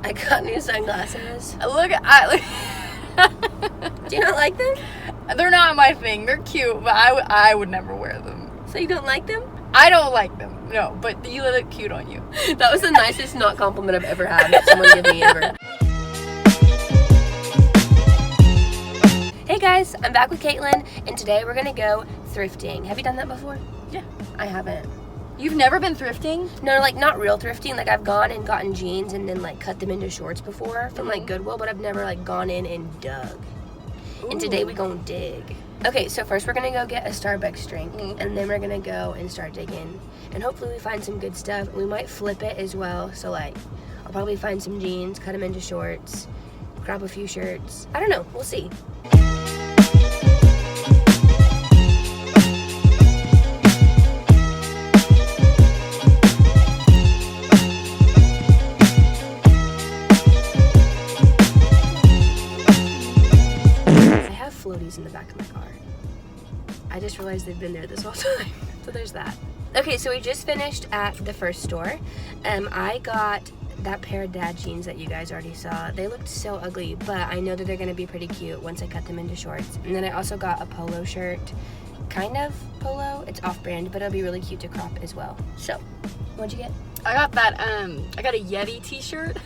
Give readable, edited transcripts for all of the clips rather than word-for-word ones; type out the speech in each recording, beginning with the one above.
I got new sunglasses. Look. Do you not like them? They're not my thing. They're cute, but I would never wear them. So you don't like them? I don't like them. No, but you look cute on you. That was the nicest not compliment I've ever had someone give me ever. Hey guys, I'm back with Caitlyn, and today we're gonna go thrifting. Have you done that before? Yeah. I haven't. You've never been thrifting? No, like not real thrifting. Like I've gone and gotten jeans and then like cut them into shorts before from like Goodwill, but I've never like gone in and dug. Ooh. And today we gonna dig. Okay, so first we're gonna go get a Starbucks drink, and then we're gonna go and start digging. And hopefully we find some good stuff. We might flip it as well. So like, I'll probably find some jeans, cut them into shorts, grab a few shirts. I don't know, we'll see. Floaties in the back of my car. I just realized they've been there this whole time. So there's that. Okay, so we just finished at the first store. I got that pair of dad jeans that you guys already saw. They looked so ugly, but I know that they're gonna be pretty cute once I cut them into shorts. And then I also got a polo shirt, kind of polo. It's off-brand, but it'll be really cute to crop as well. So, what'd you get? I got that. I got a Yeti T-shirt.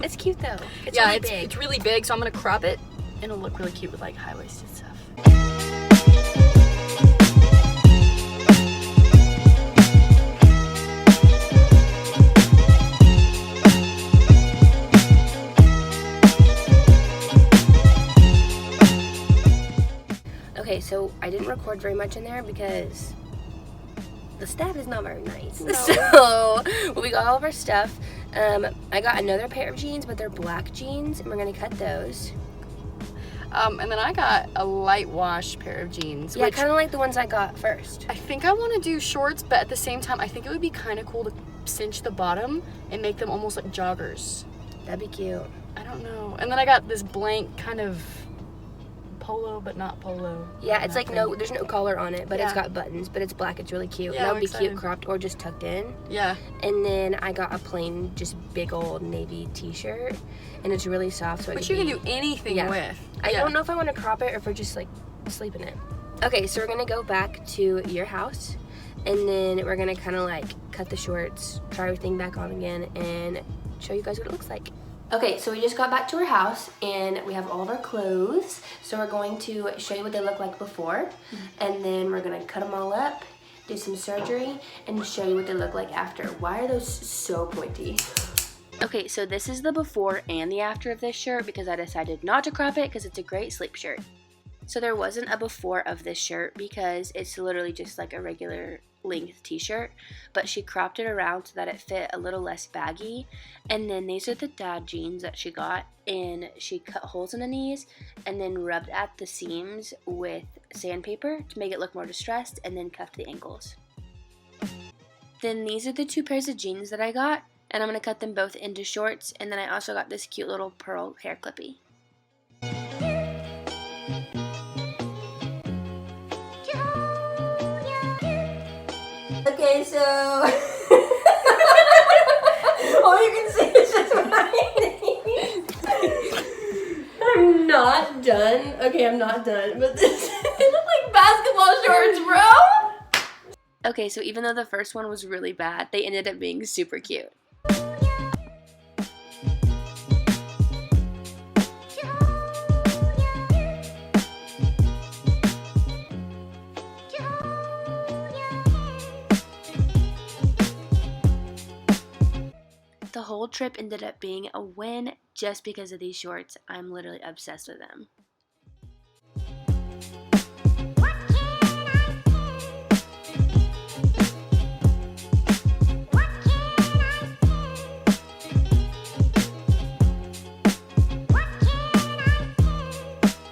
It's cute though. It's yeah, really it's big. It's really big, so I'm gonna crop it. And it'll look really cute with like high-waisted stuff. Okay, so I didn't record very much in there because the staff is not very nice. No. So we got all of our stuff. I got another pair of jeans, but they're black jeans, and we're gonna cut those. And then I got a light wash pair of jeans. Yeah, kind of like the ones I got first. I think I want to do shorts, but at the same time, I think it would be kind of cool to cinch the bottom and make them almost like joggers. That'd be cute. I don't know. And then I got this blank kind of polo, but not polo. Yeah, it's like there's no collar on it, but yeah. It's got buttons, but it's black. It's really cute. Yeah, That would be excited. cute cropped or just tucked in. Yeah. And then I got a plain, just big old navy t-shirt, and it's really soft, so Which you can do anything with. I don't know if I want to crop it or if we're just like sleep in it. Okay, so we're gonna go back to your house, and then we're gonna kind of like cut the shorts, try everything back on again, and show you guys what it looks like. Okay, so we just got back to our house, and we have all of our clothes, so we're going to show you what they look like before, and then we're gonna cut them all up, do some surgery, and show you what they look like after. Why are those so pointy? Okay, so this is the before and the after of this shirt because I decided not to crop it because it's a great sleep shirt. So there wasn't a before of this shirt because it's literally just like a regular length t-shirt, but she cropped it around so that it fit a little less baggy. And then these are the dad jeans that she got, and she cut holes in the knees and then rubbed at the seams with sandpaper to make it look more distressed, and then cuffed the ankles. Then these are the two pairs of jeans that I got, and I'm going to cut them both into shorts, and then I also got this cute little pearl hair clippy. Okay, so all you can see is just my knees. I'm not done. Okay, I'm not done, but this they look like basketball shorts, bro. Okay, so even though the first one was really bad, they ended up being super cute. The whole trip ended up being a win just because of these shorts. I'm literally obsessed with them.